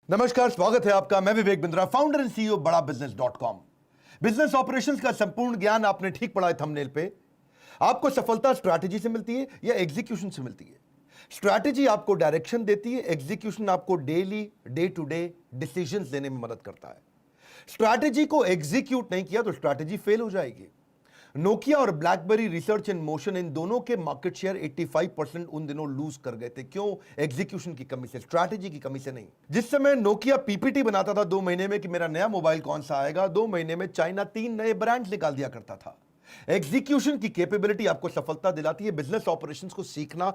नमस्कार, स्वागत है आपका। मैं Vivek Bindra, founder and CEO बड़ा बिजनेस .com। बिजनेस ऑपरेशंस का संपूर्ण ज्ञान आपने ठीक पढ़ा है थंबनेल पे। आपको सफलता स्ट्रैटेजी से मिलती है या एग्जीक्यूशन से मिलती है? स्ट्रैटेजी आपको डायरेक्शन देती है, एग्जीक्यूशन आपको daily day to day decisions लेने में मदद करता है। स्ट्रैटेजी को एग्जीक्यूट नहीं किया तो स्ट्रैटेजी फेल हो जाएगी। नोकिया और ब्लैकबेरी रिसर्च इन मोशन, इन दोनों के मार्केट शेयर 85% उन दिनों लूज कर गए थे। क्यों? एग्जीक्यूशन की कमी से, स्ट्रैटेजी की कमी से नहीं। जिस समय नोकिया पीपीटी बनाता था 2 महीने में कि मेरा नया मोबाइल कौन सा आएगा, 2 महीने में चाइना 3 नए ब्रांड निकाल दिया करता था। एग्जीक्यूशन की कैपेबिलिटी आपको सफलता दिलाती है। बिजनेस ऑपरेशंस को सीखना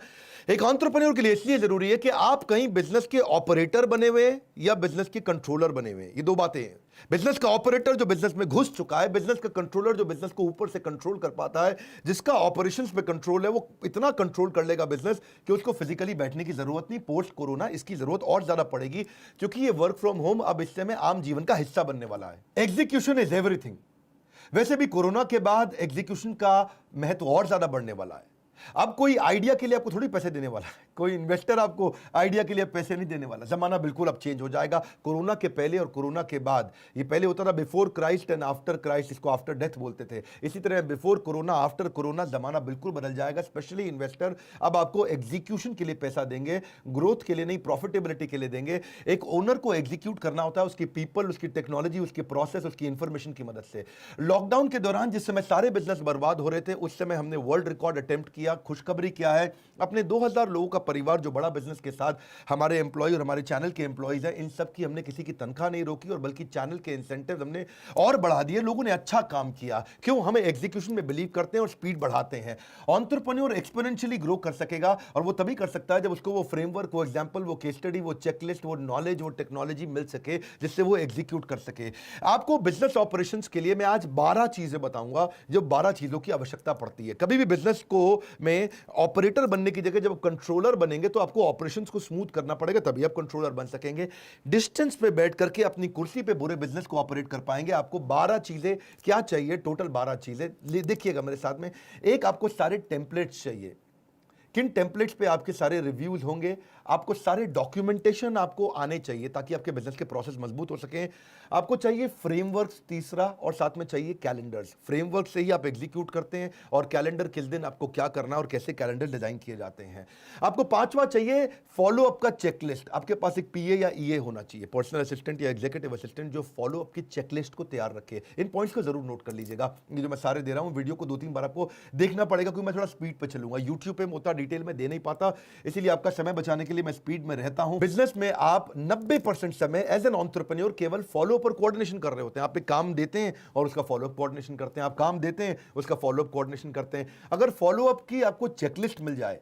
एक एंटरप्रेन्योर के लिए इसलिए जरूरी है कि आप कहीं बिजनेस के ऑपरेटर बने हुए हैं या बिजनेस के कंट्रोलर बने हुए हैं। ये दो बातें हैं। बिजनेस का ऑपरेटर जो बिजनेस में घुस चुका है, बिजनेस का कंट्रोलर जो बिजनेस को ऊपर से कंट्रोल कर पाता है, जिसका ऑपरेशंस पे कंट्रोल है, वो इतना कंट्रोल कर लेगा बिजनेस कि उसको फिजिकली बैठने की जरूरत नहीं। पोस्ट कोरोना इसकी जरूरत और ज्यादा पड़ेगी क्योंकि ये वर्क फ्रॉम होम अब इस समय आम जीवन का हिस्सा बनने वाला है। Execution is everything. वैसे भी कोरोना के बाद एग्जीक्यूशन का महत्व और ज्यादा बढ़ने वाला है। अब कोई आइडिया के लिए आपको थोड़ी पैसे देने वाला है, कोई इन्वेस्टर आपको आइडिया के लिए पैसे नहीं देने वाला। जमाना बिल्कुल अब चेंज हो जाएगा। कोरोना के पहले और कोरोना के बाद, ये पहले होता था before Christ and after Christ, इसको आफ्टर डेथ बोलते थे। इसी तरह बिफोर कोरोना आफ्टर कोरोना जमाना बिल्कुल बदल जाएगा। स्पेशली इन्वेस्टर अब आपको एग्जीक्यूशन के लिए पैसा देंगे, ग्रोथ के लिए नहीं, प्रॉफिटेबिलिटी के लिए देंगे। एक ओनर को एग्जीक्यूट करना होता है उसकी पीपल, उसकी टेक्नोलॉजी, उसकी प्रोसेस, उसकी इंफॉर्मेशन की मदद से। लॉकडाउन के दौरान जिस समय सारे बिजनेस बर्बाद हो रहे थे, उस समय हमने वर्ल्ड रिकॉर्ड अटेम्प्ट किया। खुशखबरी क्या है, अपने 2000 लोगों का परिवार जो बड़ा बिजनेस के साथ हमारे एम्प्लॉय और हमारे चैनल के एम्प्लॉयज हैं, इन सब की हमने किसी की तनख्वाह नहीं रोकी और बल्कि चैनल के इंसेंटिव हमने और बढ़ा दिए। लोगों ने अच्छा काम किया। क्यों? हमें एग्जीक्यूशन में बिलीव करते हैं और स्पीड बढ़ाते हैं। एंटरप्रेन्योर एक्सपोनेंशियली ग्रो कर सकेगा और वो तभी कर सकता है जब उसको वो फ्रेमवर्क, वो एग्जांपल, वो केस स्टडी, वो चेकलिस्ट, वो नॉलेज, वो टेक्नोलॉजी मिल सके जिससे वो एग्जीक्यूट कर सके। आपको बिजनेस ऑपरेशंस के लिए मैं आज 12 चीजें बताऊंगा जो 12 चीजों की आवश्यकता पड़ती है। कभी भी बिजनेस को में ऑपरेटर बनने की जगह जब कंट्रोलर बनेंगे तो आपको ऑपरेशंस को स्मूथ करना पड़ेगा, तभी आप कंट्रोलर बन सकेंगे। डिस्टेंस पे बैठ करके अपनी कुर्सी पे पूरे बिजनेस को ऑपरेट कर पाएंगे। आपको 12 चीजें क्या चाहिए? टोटल 12 चीजें देखिएगा मेरे साथ में। एक, आपको सारे टेम्पलेट्स चाहिए। किन टेम्पलेट्स पे आपके सारे रिव्यूज होंगे? आपको सारे डॉक्यूमेंटेशन आपको आने चाहिए ताकि आपके बिजनेस के प्रोसेस मजबूत हो सके। आपको चाहिए फ्रेमवर्क्स, तीसरा, और साथ में चाहिए कैलेंडर्स। फ्रेमवर्क से ही आप एग्जीक्यूट करते हैं और कैलेंडर किस दिन आपको क्या करना और कैसे कैलेंडर डिजाइन किए जाते हैं। आपको पांचवा चाहिए फॉलो अप का चेकलिस्ट। आपके पास एक पीए या ईए होना चाहिए, पर्सनल असिस्टेंट या एग्जीक्यूटिव असिस्टेंट, जो फॉलो अप की चेकलिस्ट को तैयार रखे। इन पॉइंट्स को जरूर नोट कर लीजिएगा। ये जो मैं सारे दे रहा हूं, वीडियो को 2-3 बार आपको देखना पड़ेगा क्योंकि मैं थोड़ा स्पीड पे चलूंगा। यूट्यूब पे मोटा डिटेल में दे नहीं पाता, इसीलिए आपका समय बचाने के लिए मैं स्पीड में रहता हूं। बिजनेस में आप 90% समय एज एन एंटरप्रेन्योर केवल फॉलो अप और कोऑर्डिनेशन कर रहे होते हैं। आप एक काम देते हैं और उसका फॉलो अप कोऑर्डिनेशन करते हैं, आप काम देते हैं उसका फॉलो अप कोऑर्डिनेशन करते हैं। अगर फॉलो अप की आपको चेकलिस्ट मिल जाए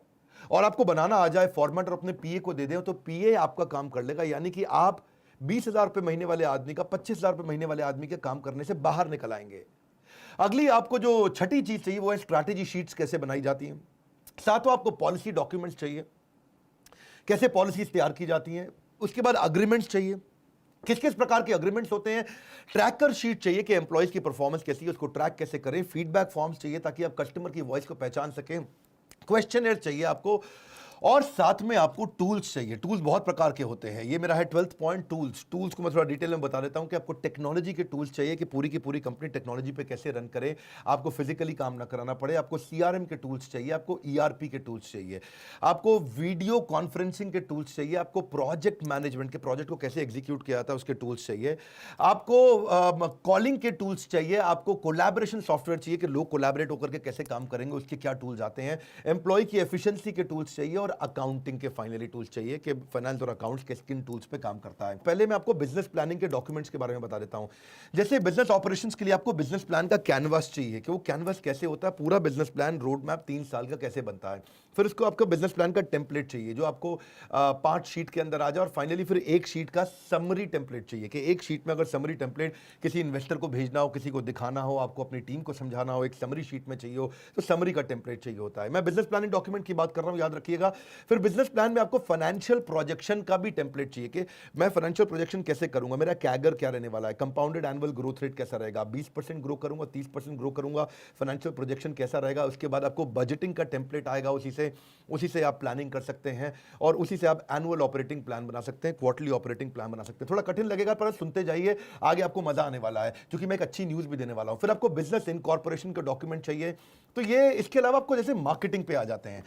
और आपको बनाना आ जाए फॉर्मेट और अपने पीए को दे दें तो पीए आपका काम कर लेगा। यानी कि आप 20,000 रुपए महीने वाले आदमी का 25,000 रुपए महीने वाले आदमी के काम करने से बाहर निकल आएंगे। अगली आपको जो छठी चीज चाहिए वो है स्ट्रैटेजी शीट्स कैसे बनाई जाती हैं। सातवां, आपको पॉलिसी डॉक्यूमेंट्स चाहिए, कैसे पॉलिसीज तैयार की जाती हैं। उसके बाद अग्रीमेंट्स चाहिए, किस किस प्रकार के अग्रीमेंट्स होते हैं। ट्रैकर शीट चाहिए कि एम्प्लॉयज की परफॉर्मेंस कैसी है, उसको ट्रैक कैसे करें। फीडबैक फॉर्म्स चाहिए ताकि आप कस्टमर की वॉइस को पहचान सकें। क्वेश्चनर चाहिए आपको, और साथ में आपको टूल्स चाहिए। टूल्स बहुत प्रकार के होते हैं। ये मेरा है 12th पॉइंट, टूल्स। टूल्स को मैं थोड़ा डिटेल में बता देता हूं कि आपको टेक्नोलॉजी के टूल्स चाहिए कि पूरी की पूरी कंपनी टेक्नोलॉजी पे कैसे रन करे, आपको फिजिकली काम ना कराना पड़े। आपको सीआरएम के टूल्स चाहिए, आपको ईआरपी के टूल्स चाहिए, आपको वीडियो कॉन्फ्रेंसिंग के टूल्स चाहिए, आपको प्रोजेक्ट मैनेजमेंट के, प्रोजेक्ट को कैसे एग्जीक्यूट किया जाता है उसके टूल्स चाहिए, आपको कॉलिंग के टूल्स चाहिए, आपको कोलैबोरेशन सॉफ्टवेयर चाहिए कि लोग कोलैबोरेट होकर के कैसे काम करेंगे, उसके क्या टूल्स आते हैं, एम्प्लॉय की एफिशिएंसी के टूल्स चाहिए, और अकाउंटिंग के फाइनली टूल्स चाहिए कि फाइनेंस और अकाउंट्स के किन टूल्स पे काम करता है। पहले मैं आपको बिजनेस प्लानिंग के डॉक्यूमेंट्स के बारे में बता देता हूं। जैसे बिजनेस ऑपरेशंस के लिए आपको बिजनेस प्लान का कैनवास चाहिए कि वो कैनवास कैसे होता है, पूरा बिजनेस प्लान रोड मैप 3 साल का कैसे बनता है। फिर उसको आपको बिजनेस प्लान का टेम्पलेट चाहिए जो आपको 5 शीट के अंदर आ जाए, और फाइनली फिर एक शीट का समरी टेम्पलेट चाहिए कि एक शीट में अगर समरी टेम्पलेट किसी इन्वेस्टर को भेजना हो, किसी को दिखाना हो, आपको अपनी टीम को समझाना हो, एक समरी शीट में चाहिए हो, तो समरी का टेम्पलेट चाहिए होता है। मैं बिजनेस प्लानिंग डॉक्यूमेंट की बात कर रहा हूं, याद रखिएगा। फिर बिजनेस प्लान में आपको फाइनेंशियल प्रोजेक्शन का भी टेम्पलेट चाहिए कि मैं फाइनेंशियल प्रोजेक्शन कैसे करूंगा, मेरा कैगर क्या रहने वाला है, कंपाउंडेड एनुअल ग्रोथ रेट कैसा रहेगा, 20% ग्रो करूंगा, 30% ग्रो करूंगा, फाइनेंशियल प्रोजेक्शन कैसा रहेगा। उसके बाद आपको बजटिंग का टेम्पलेट आएगा, उसी उसी से आप प्लानिंग कर सकते हैं और उसी से आप एनुअल ऑपरेटिंग प्लान बना सकते हैं, क्वार्टरली ऑपरेटिंग प्लान बना सकते हैं। थोड़ा कठिन लगेगा पर सुनते जाइए, आगे आपको मजा आने वाला है, क्योंकि मैं एक अच्छी न्यूज़ भी देने वाला हूं। फिर आपको बिजनेस इनकॉर्पोरेशन का डॉक्यूमेंट चाहिए, तो ये इसके अलावा आपको जैसे मार्केटिंग पे आ जाते हैं।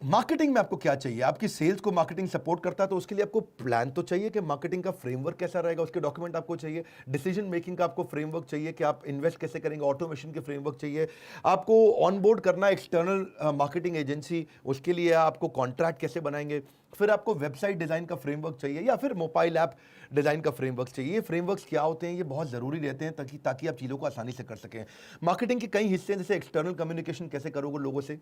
मार्केटिंग में आपको क्या चाहिए? आपकी सेल्स को मार्केटिंग सपोर्ट करता है, तो उसके लिए आपको प्लान तो चाहिए कि मार्केटिंग का फ्रेमवर्क कैसा रहेगा, उसके डॉक्यूमेंट आपको चाहिए। डिसीजन मेकिंग का आपको फ्रेमवर्क चाहिए कि आप इन्वेस्ट कैसे करेंगे, ऑटोमेशन के फ्रेमवर्क चाहिए। आपको ऑनबोर्ड करना एक्सटर्नल मार्केटिंग एजेंसी, उसके लिए आपको कॉन्ट्रैक्ट कैसे बनाएंगे। फिर आपको वेबसाइट डिजाइन का फ्रेमवर्क चाहिए या फिर मोबाइल ऐप डिजाइन का फ्रेमवर्क चाहिए। ये फ्रेमवर्क्स क्या होते हैं, ये बहुत जरूरी रहते हैं ताकि आप चीज़ों को आसानी से कर सकें। मार्केटिंग के कई हिस्से हैं, जैसे एक्सटर्नल कम्युनिकेशन कैसे करोगे लोगों से।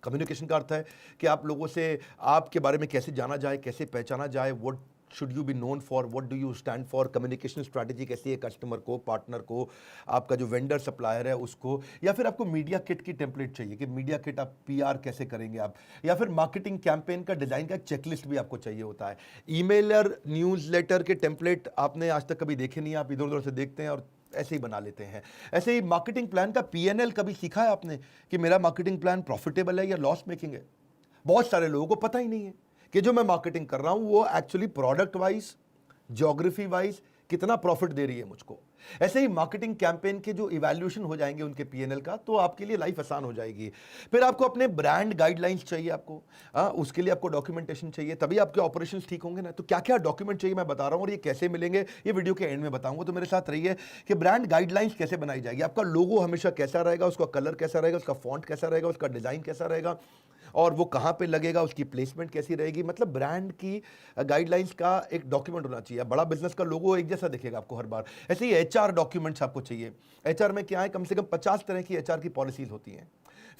कम्युनिकेशन का अर्थ है कि आप लोगों से आपके बारे में कैसे जाना जाए, कैसे पहचाना जाए, what should you be known for, what do you stand for. Communication strategy कैसी है कस्टमर को, पार्टनर को, आपका जो वेंडर सप्लायर है उसको। या फिर आपको मीडिया किट की टेम्पलेट चाहिए कि मीडिया किट आप पीआर कैसे करेंगे आप। या फिर मार्केटिंग कैंपेन का डिजाइन का चेकलिस्ट भी आपको चाहिए होता है। ईमेलर न्यूज़लेटर के टेम्पलेट आपने आज तक कभी देखे नहीं, आप इधर उधर से देखते हैं और ऐसे ही बना लेते हैं। ऐसे ही मार्केटिंग प्लान का पीएनएल कभी सीखा है आपने कि मेरा मार्केटिंग प्लान प्रॉफिटेबल है या लॉस मेकिंग है? बहुत सारे लोगों को पता ही नहीं है कि जो मैं मार्केटिंग कर रहा हूं वो actually product wise, geography wise कितना प्रॉफिट दे रही है मुझको। ऐसे ही मार्केटिंग कैंपेन के जो इवैल्यूएशन हो जाएंगे उनके पीएनएल का, तो आपके लिए लाइफ आसान हो जाएगी। फिर आपको अपने ब्रांड गाइडलाइंस चाहिए आपको, उसके लिए आपको डॉक्यूमेंटेशन चाहिए, तभी आपके ऑपरेशंस ठीक होंगे ना। तो क्या क्या डॉक्यूमेंट चाहिए मैं बता रहा हूं और ये कैसे मिलेंगे ये वीडियो के एंड में बताऊंगा। तो मेरे साथ रहिए कि ब्रांड गाइडलाइंस कैसे बनाई जाएगी, आपका लोगो हमेशा कैसा रहेगा, उसका कलर कैसा रहेगा, उसका फॉन्ट कैसा रहेगा, उसका डिजाइन कैसा रहेगा और वो कहाँ पे लगेगा, उसकी प्लेसमेंट कैसी रहेगी। मतलब ब्रांड की गाइडलाइंस का एक डॉक्यूमेंट होना चाहिए। बड़ा बिजनेस का लोगो एक जैसा दिखेगा आपको हर बार। ऐसे ही एचआर डॉक्यूमेंट्स आपको चाहिए। एचआर में क्या है, कम से कम 50 तरह की एचआर की पॉलिसीज होती हैं।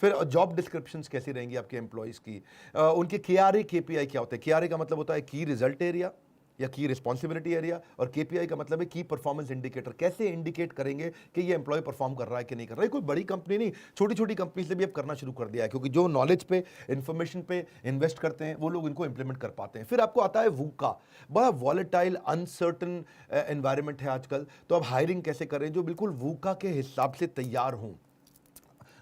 फिर जॉब डिस्क्रिप्शंस कैसी रहेंगी आपके एम्प्लॉयज़ की, उनके केआरए केपीआई क्या होते हैं। केआरए का मतलब होता है की रिजल्ट एरिया या की रिस्पॉन्सिबिलिटी एरिया, और केपीआई का मतलब है की परफॉर्मेंस इंडिकेटर। कैसे इंडिकेट करेंगे कि ये एम्प्लॉय परफॉर्म कर रहा है कि नहीं कर रहा है। कोई बड़ी कंपनी नहीं, छोटी छोटी कंपनी से भी अब करना शुरू कर दिया है, क्योंकि जो नॉलेज पे, इंफॉर्मेशन पे इन्वेस्ट करते हैं वो लोग इनको इंप्लीमेंट कर पाते हैं। फिर आपको आता है वूका, बड़ा वॉलेटाइल अनसर्टन एनवायरमेंट है आजकल, तो अब हायरिंग कैसे करें जो बिल्कुल वूका के हिसाब से तैयार हों।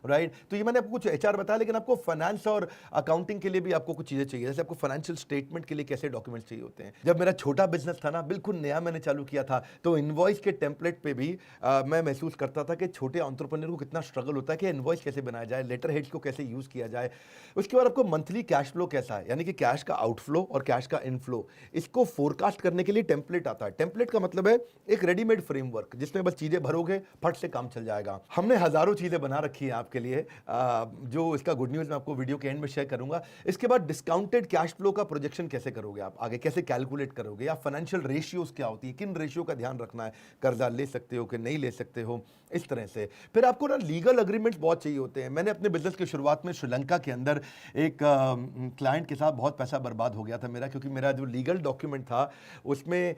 राइट तो ये मैंने आपको कुछ एचआर बताया, लेकिन आपको फाइनेंस और अकाउंटिंग के लिए भी आपको कुछ चीज़ें चाहिए। जैसे आपको फाइनेंशियल स्टेटमेंट के लिए कैसे डॉक्यूमेंट्स चाहिए होते हैं। जब मेरा छोटा बिजनेस था ना, बिल्कुल नया मैंने चालू किया था, तो इनवॉइस के टेम्पलेट पे भी मैं महसूस करता था कि छोटे एंटरप्रेन्योर को कितना स्ट्रगल होता है कि इनवॉइस कैसे बनाया जाए, लेटर हेड्स को कैसे यूज़ किया जाए। उसके बाद आपको मंथली कैश फ्लो कैसा है, यानी कि कैश का आउटफ्लो और कैश का इनफ्लो, इसको फोरकास्ट करने के लिए टेम्पलेट आता है। टेम्पलेट का मतलब है एक रेडीमेड फ्रेमवर्क जिसमें बस चीज़ें भरोगे, फट से काम चल जाएगा। हमने हज़ारों चीज़ें बना रखी हैं आपके लिए, जो इसका गुड न्यूज़ मैं आपको वीडियो के एंड में शेयर करूंगा। इसके बाद डिस्काउंटेड कैश फ्लो का प्रोजेक्शन कैसे करोगे आप, आगे कैसे कैलकुलेट करोगे, या फाइनेंशियल रेशियोज क्या होती है, किन रेशियो का ध्यान रखना है, कर्जा ले सकते हो कि नहीं ले सकते हो, इस तरह से। फिर आपको ना लीगल अग्रीमेंट्स बहुत चाहिए होते हैं। मैंने अपने बिजनेस की शुरुआत में श्रीलंका के अंदर एक क्लाइंट के साथ बहुत पैसा बर्बाद हो गया था मेरा, क्योंकि मेरा जो लीगल डॉक्यूमेंट था उसमें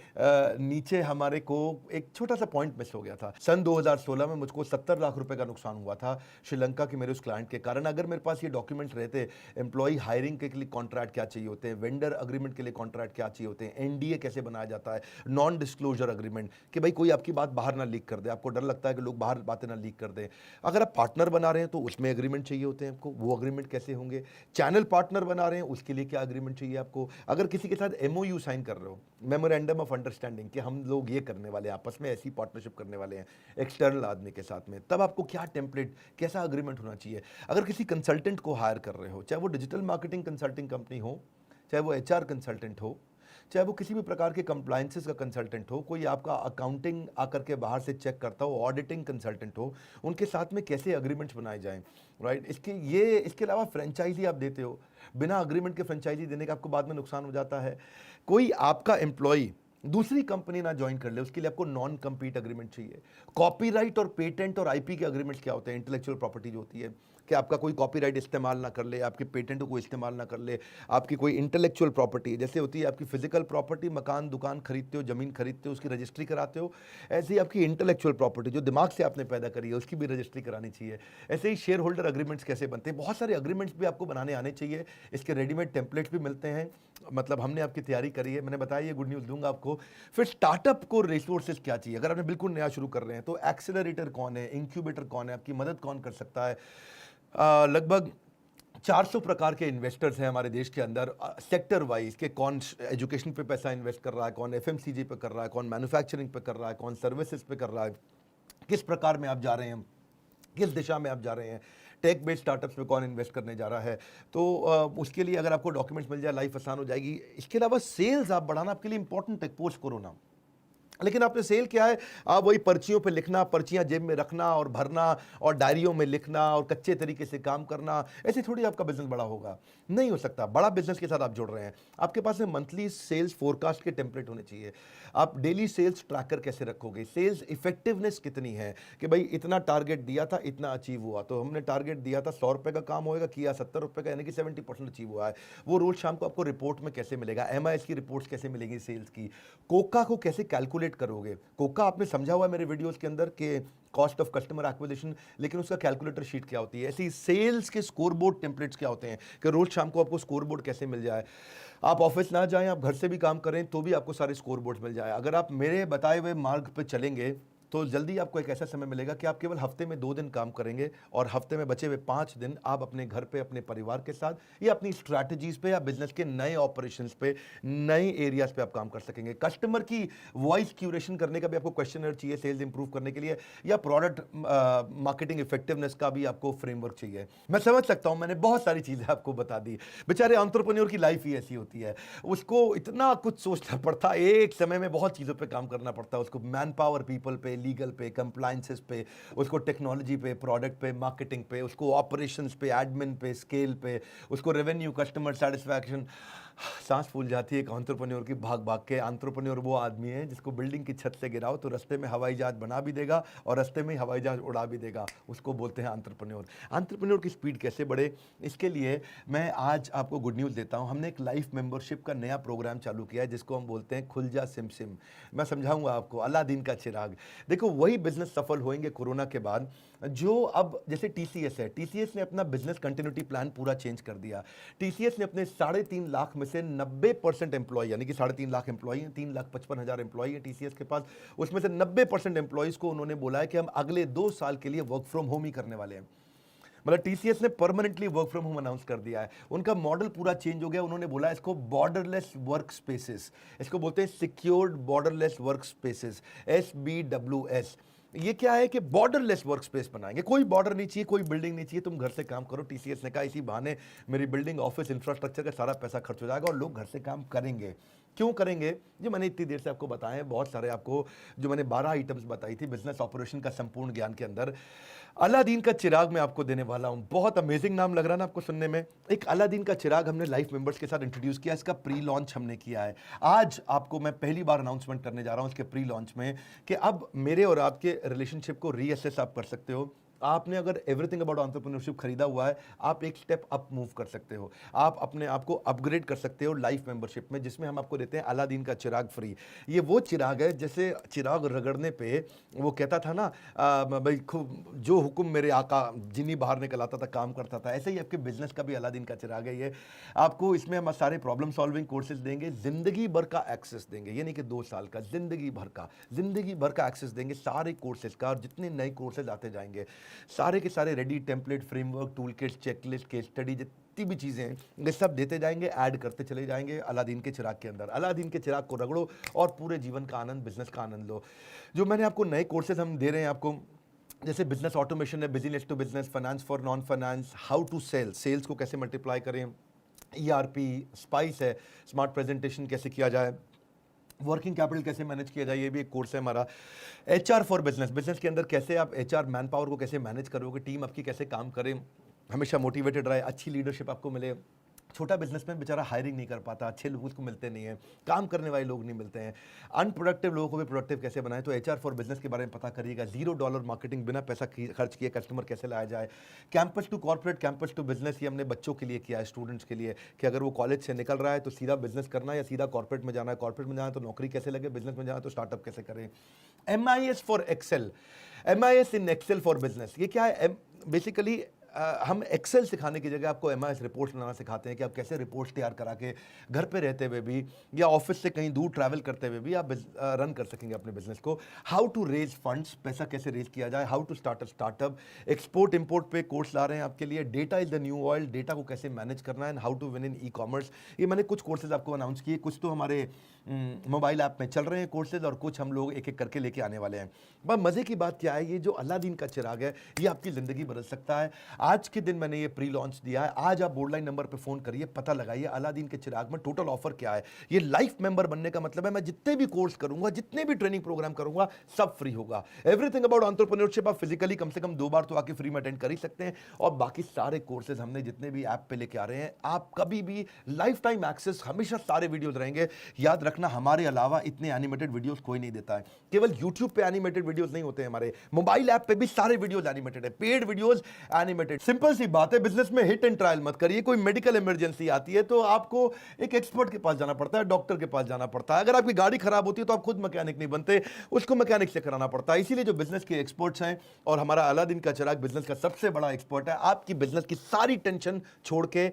नीचे हमारे को एक छोटा सा पॉइंट मिस हो गया था। सन 2016 में मुझको 70 लाख रुपए का नुकसान हुआ था श्रीलंका के मेरे उस क्लाइंट के कारण। अगर मेरे पास ये डॉक्यूमेंट रहते, एम्प्लॉय हायरिंग के लिए कॉन्ट्रैक्ट क्या चाहिए होते हैं, वेंडर अग्रीमेंट के लिए कॉन्ट्रैक्ट क्या चाहिए होते हैं, एनडीए कैसे बनाया जाता है, नॉन डिस्क्लोजर अग्रीमेंट कि भाई कोई आपकी बात बाहर ना लीक कर दे, आपको डर लगता है कि लोग बाहर बातें ना लीक कर दें। अगर आप पार्टनर बना रहे हैं तो उसमें एग्रीमेंट चाहिए होते हैं आपको, वो एग्रीमेंट कैसे होंगे। चैनल पार्टनर बना रहे हैं उसके लिए क्या एग्रीमेंट चाहिए आपको। अगर किसी के साथ एमओयू साइन कर रहे हो, मेमोरेंडम ऑफ अंडरस्टैंडिंग, कि हम लोग ये करने वाले हैं, आपस में ऐसी पार्टनरशिप करने वाले हैं एक्सटर्नल आदमी के साथ में, तब आपको क्या टेम्पलेट, कैसा अग्रीमेंट होना चाहिए। अगर किसी कंसल्टेंट को हायर कर रहे हो, चाहे वो डिजिटल मार्केटिंग कंसल्टिंग कंपनी हो, चाहे वो एचआर कंसल्टेंट हो, चाहे वो किसी भी प्रकार के कंप्लायंसेस का कंसल्टेंट हो, कोई आपका अकाउंटिंग आकर के बाहर से चेक करता हो, ऑडिटिंग कंसल्टेंट हो, उनके साथ में कैसे अग्रीमेंट्स बनाए जाएं। राइट इसके अलावा फ्रेंचाइजी आप देते हो, बिना अग्रीमेंट के फ्रेंचाइजी देने का आपको बाद में नुकसान हो जाता है। कोई आपका एम्प्लॉय दूसरी कंपनी ना ज्वाइन कर ले, उसके लिए आपको नॉन कम्पीट अग्रीमेंट चाहिए। कॉपीराइट और पेटेंट और आईपी के अग्रीमेंट्स क्या होते हैं, इंटेलेक्चुअल प्रॉपर्टी जो होती है, कि आपका कोई कॉपीराइट इस्तेमाल ना कर ले, आपके पेटेंट को इस्तेमाल ना कर ले, आपकी कोई इंटेलेक्चुअल प्रॉपर्टी जैसे होती है आपकी फिजिकल प्रॉपर्टी, मकान दुकान खरीदते हो, जमीन खरीदते हो, उसकी रजिस्ट्री कराते हो, ऐसे ही आपकी इंटेलेक्चुअल प्रॉपर्टी जो दिमाग से आपने पैदा करी है उसकी भी रजिस्ट्री करानी चाहिए। ऐसे ही शेयर होल्डर अग्रीमेंट्स कैसे बनते हैं, बहुत सारे अग्रीमेंट्स भी आपको बनाने आने चाहिए। इसके रेडीमेड टेम्पलेट्स भी मिलते हैं, मतलब हमने आपकी तैयारी करी है, मैंने बताया ये गुड न्यूज़ दूंगा आपको। फिर स्टार्टअप को रिसोर्सेज क्या चाहिए, अगर आपने बिल्कुल नया शुरू कर रहे हैं तो एक्सेलरेटर कौन है, इंक्यूबेटर कौन है, आपकी मदद कौन कर सकता है। लगभग 400 प्रकार के इन्वेस्टर्स हैं हमारे देश के अंदर, सेक्टर वाइज के कौन एजुकेशन पे पैसा इन्वेस्ट कर रहा है, कौन एफएमसीजी पे कर रहा है, कौन मैन्युफैक्चरिंग पे कर रहा है, कौन सर्विसेज पे कर रहा है, किस प्रकार में आप जा रहे हैं, किस दिशा में आप जा रहे हैं, टेक बेस्ड स्टार्टअप्स में कौन इन्वेस्ट करने जा रहा है। तो उसके लिए अगर आपको डॉक्यूमेंट्स मिल जाए लाइफ आसान हो जाएगी। इसके अलावा सेल्स आप बढ़ाना आपके लिए इंपॉर्टेंट है पोस्ट कोरोना, लेकिन आपने सेल क्या है, आप वही पर्चियों पे लिखना, पर्चियां जेब में रखना और भरना और डायरियों में लिखना और कच्चे तरीके से काम करना, ऐसे थोड़ी आपका बिजनेस बड़ा होगा, नहीं हो सकता। बड़ा बिजनेस के साथ आप जुड़ रहे हैं, आपके पास में मंथली सेल्स फोरकास्ट के टेम्पलेट होने चाहिए। आप डेली सेल्स ट्रैकर कैसे रखोगे, सेल्स इफेक्टिवनेस कितनी है कि भाई इतना टारगेट दिया था, इतना अचीव हुआ, तो हमने टारगेट दिया था 100 रुपये का काम होएगा, किया 70 रुपये का, यानी कि 70% अचीव हुआ है। वो रोज शाम को आपको रिपोर्ट में कैसे मिलेगा, MIS की रिपोर्ट्स कैसे मिलेगी सेल्स की, कोका को कैसे कैलकुलेट करोगे। कोका आपने समझा हुआ है मेरे वीडियोस के अंदर कि कॉस्ट ऑफ कस्टमर एक्विजिशन, लेकिन उसका कैलकुलेटर शीट क्या होती है। ऐसी सेल्स के स्कोरबोर्ड टेम्पलेट्स क्या होते हैं कि रोज शाम को आपको स्कोरबोर्ड कैसे मिल जाए। आप ऑफिस ना जाएं, आप घर से भी काम करें तो भी आपको सारे स्कोरबोर्ड्स मिल जाए। अगर आप मेरे बताए हुए मार्ग पर चलेंगे तो जल्दी आपको एक ऐसा समय मिलेगा कि आप केवल हफ्ते में 2 दिन काम करेंगे और हफ्ते में बचे हुए 5 दिन आप अपने घर पे, अपने परिवार के साथ या अपनी स्ट्रैटेजीज पे या बिजनेस के नए ऑपरेशंस पे, नए एरियाज पे आप काम कर सकेंगे। कस्टमर की वॉइस क्यूरेशन करने का भी आपको क्वेश्चनर चाहिए सेल्स इंप्रूव करने के लिए, या प्रोडक्ट मार्केटिंग इफेक्टिवनेस का भी आपको फ्रेमवर्क चाहिए। मैं समझ सकता हूं, मैंने बहुत सारी चीजें आपको बता दी। बेचारे एंटरप्रेन्योर की लाइफ ही ऐसी होती है, उसको इतना कुछ सोचना पड़ता है, एक समय में बहुत चीजों पर काम करना पड़ता है, उसको मैन पावर पीपल पे, लीगल पे, कंप्लायंसेस पे, उसको टेक्नोलॉजी पे, प्रोडक्ट पे, मार्केटिंग पे, उसको ऑपरेशंस पे, एडमिन पे, स्केल पे, उसको रेवेन्यू, कस्टमर सेटिस्फैक्शन। सांस फूल जाती है एक एंटरप्रेन्योर की भाग भाग के। एंटरप्रेन्योर वो आदमी है जिसको बिल्डिंग की छत से गिराओ तो रास्ते में हवाई जहाज बना भी देगा और रास्ते में हवाई जहाज उड़ा भी देगा, उसको बोलते हैं एंटरप्रेन्योर। एंटरप्रेन्योर की स्पीड कैसे बढ़े, इसके लिए मैं आज आपको गुड न्यूज़ देता हूं। हमने एक लाइफ मेंबरशिप का नया प्रोग्राम चालू किया है जिसको हम बोलते हैं खुल जा सिम सिम। मैं समझाऊंगा आपको, अलादीन का चिराग। देखो वही बिजनेस सफल होंगे कोरोना के बाद जो अब, जैसे TCS है, TCS ने अपना बिजनेस कंटिन्यूटी प्लान पूरा चेंज कर दिया। TCS ने अपने 3.5 लाख में से 90% एम्प्लॉय, यानी कि 3.5 लाख एम्प्लॉय हैं, 3,55,000 एम्प्लॉय हैं TCS के पास, उसमें से 90% एम्प्लॉयज को उन्होंने बोला है कि हम अगले 2 साल के लिए वर्क फ्रॉम होम ही करने वाले हैं। मतलब TCS ने permanently work from home announce कर दिया है। उनका मॉडल पूरा चेंज हो गया। उन्होंने बोला इसको बॉर्डरलेस वर्क स्पेसेस, इसको बोलते हैं secured borderless work spaces, SBWS। ये क्या है कि बॉर्डरलेस वर्क स्पेस बनाएंगे, कोई बॉर्डर नहीं चाहिए, कोई बिल्डिंग नहीं चाहिए, तुम घर से काम करो। TCS ने कहा इसी बहाने मेरी बिल्डिंग, ऑफिस, इंफ्रास्ट्रक्चर का सारा पैसा खर्च हो जाएगा और लोग घर से काम करेंगे। क्यों करेंगे, जो मैंने इतनी देर से आपको बताए हैं, बहुत सारे आपको, जो मैंने 12 आइटम्स बताई थी बिजनेस ऑपरेशन का संपूर्ण ज्ञान के अंदर, अलादीन का चिराग मैं आपको देने वाला हूं। बहुत अमेजिंग नाम लग रहा है ना आपको सुनने में। एक अलादीन का चिराग हमने लाइफ मेंबर्स के साथ इंट्रोड्यूस किया, इसका प्री लॉन्च हमने किया है। आज आपको मैं पहली बार अनाउंसमेंट करने जा रहा हूं इसके प्री लॉन्च में कि अब मेरे और आपके रिलेशनशिप को रीअसेस आप कर सकते हो। आपने अगर एवरीथिंग अबाउट एंटरप्रेन्योरशिप खरीदा हुआ है, आप एक स्टेप अप मूव कर सकते हो, आप अपने आप को अपग्रेड कर सकते हो लाइफ मेंबरशिप में, जिसमें हम आपको देते हैं अलादीन का चिराग फ्री। ये वो चिराग है जैसे चिराग रगड़ने पे वो कहता था ना, भाई जो हुक्म मेरे आका, जिन्नी बाहर निकल आता था, काम करता था। ऐसे ही आपके बिजनेस का भी अलादीन का चिराग है ये। आपको इसमें हम सारे प्रॉब्लम सॉल्विंग कोर्सेज देंगे, जिंदगी भर का एक्सेस देंगे, ये नहीं कि 2 साल का, जिंदगी भर का एक्सेस देंगे सारे कोर्सेज का। और जितने नए कोर्सेज आते जाएंगे सारे के सारे ready template, framework, tool kit, checklist, case study, जितनी भी चीज़ें हैं ये सब देते जाएंगे, ऐड करते चले जाएंगे अलादीन के चिराग के अंदर। अलादीन के चिराग को रगड़ो और पूरे जीवन का आनंद, बिजनेस का आनंद लो। जो मैंने आपको नए कोर्सेज हम दे रहे हैं आपको, जैसे बिजनेस ऑटोमेशन है, business to business, finance for non finance, how to sell, sales को कैसे मल्टीप्लाई करें, ERP, स्पाइस है, स्मार्ट प्रेजेंटेशन कैसे किया जाए, वर्किंग कैपिटल कैसे मैनेज किया जाए, ये भी एक कोर्स है हमारा। HR फॉर बिजनेस, बिजनेस के अंदर कैसे आप HR मैन पावर को कैसे मैनेज करोगे, टीम आपकी कैसे काम करे, हमेशा मोटिवेटेड रहे, अच्छी लीडरशिप आपको मिले। छोटा बिजनेसमैन बेचारा हायरिंग नहीं कर पाता, अच्छे लोग उसको मिलते नहीं हैं, काम करने वाले लोग नहीं मिलते हैं, अनप्रोडक्टिव लोगों को भी प्रोडक्टिव कैसे बनाएं। तो HR फॉर बिजनेस के बारे में पता करिएगा। $0 मार्केटिंग, बिना पैसा खर्च किए कस्टमर कैसे लाया जाए। Campus to corporate, campus to business, ये हमने बच्चों के लिए किया है, स्टूडेंट्स के लिए, कि अगर वो कॉलेज से निकल रहा है तो सीधा बिजनेस करना है या सीधा कॉर्पोरेट में जाना है, कॉर्पोरेट में जाना है तो नौकरी कैसे लगे, बिजनेस में जाना है तो स्टार्टअप कैसे करें। MIS for Excel, MIS in Excel for business, ये क्या है, बेसिकली हम एक्सेल सिखाने की जगह आपको एमआईएस रिपोर्ट्स बनाना सिखाते हैं कि आप कैसे रिपोर्ट्स तैयार करा के घर पे रहते हुए भी या ऑफिस से कहीं दूर ट्रैवल करते हुए भी आप रन कर सकेंगे अपने बिजनेस को। हाउ टू रेज फंड्स, पैसा कैसे रेज किया जाए, how to start a startup, export import पे कोर्स ला रहे हैं आपके लिए, data is the new oil, data को कैसे मैनेज करना है, and how to win in e commerce. ये मैंने कुछ कोर्सेज आपको अनाउंस किए, कुछ तो हमारे मोबाइल ऐप में चल रहे हैं कोर्सेज और कुछ हम लोग एक एक करके लेके आने वाले हैं। पर मज़े की बात क्या है, ये जो अलादीन का चिराग है ये आपकी ज़िंदगी बदल सकता है। आज के दिन मैंने ये प्री लॉन्च दिया है। आज आप बोर्डलाइन नंबर पे फ़ोन करिए, पता लगाइए अलादीन के चिराग में टोटल ऑफर क्या है। ये लाइफ मेंबर बनने का मतलब है मैं जितने भी कोर्स करूंगा, जितने भी ट्रेनिंग प्रोग्राम करूंगा, सब फ्री होगा। एवरीथिंग अबाउट एंटरप्रेन्योरशिप आप फिजिकली कम से कम 2 बार तो आके फ्री में अटेंड कर ही सकते हैं। और बाकी सारे कोर्सेज हमने जितने भी ऐप पे लेके आ रहे हैं, आप कभी भी लाइफ टाइम एक्सेस, हमेशा सारे वीडियोज रहेंगे। याद रखना, हमारे अलावा इतने एनिमेटेड वीडियोस कोई नहीं देता है। केवल YouTube पे एनिमेटेड वीडियोस नहीं होते हैं, हमारे मोबाइल ऐप पे भी सारे वीडियोस एनिमेटेड है, पेड वीडियोस एनिमेटेड। सिंपल सी बात है, बिजनेस में हिट एंड ट्रायल मत करिए। कोई मेडिकल इमरजेंसी आती है तो आपको एक एक्सपर्ट के पास जाना पड़ता है, डॉक्टर के पास जाना पड़ता है। अगर आपकी गाड़ी खराब होती है तो आप खुद मैकेनिक नहीं बनते, उसको मैकेनिक से कराना पड़ता है। इसीलिए जो बिजनेस के एक्सपर्ट्स हैं, और हमारा अलादीन का चिराग बिजनेस का सबसे बड़ा एक्सपर्ट है, आपकी बिजनेस की सारी टेंशन छोड़ के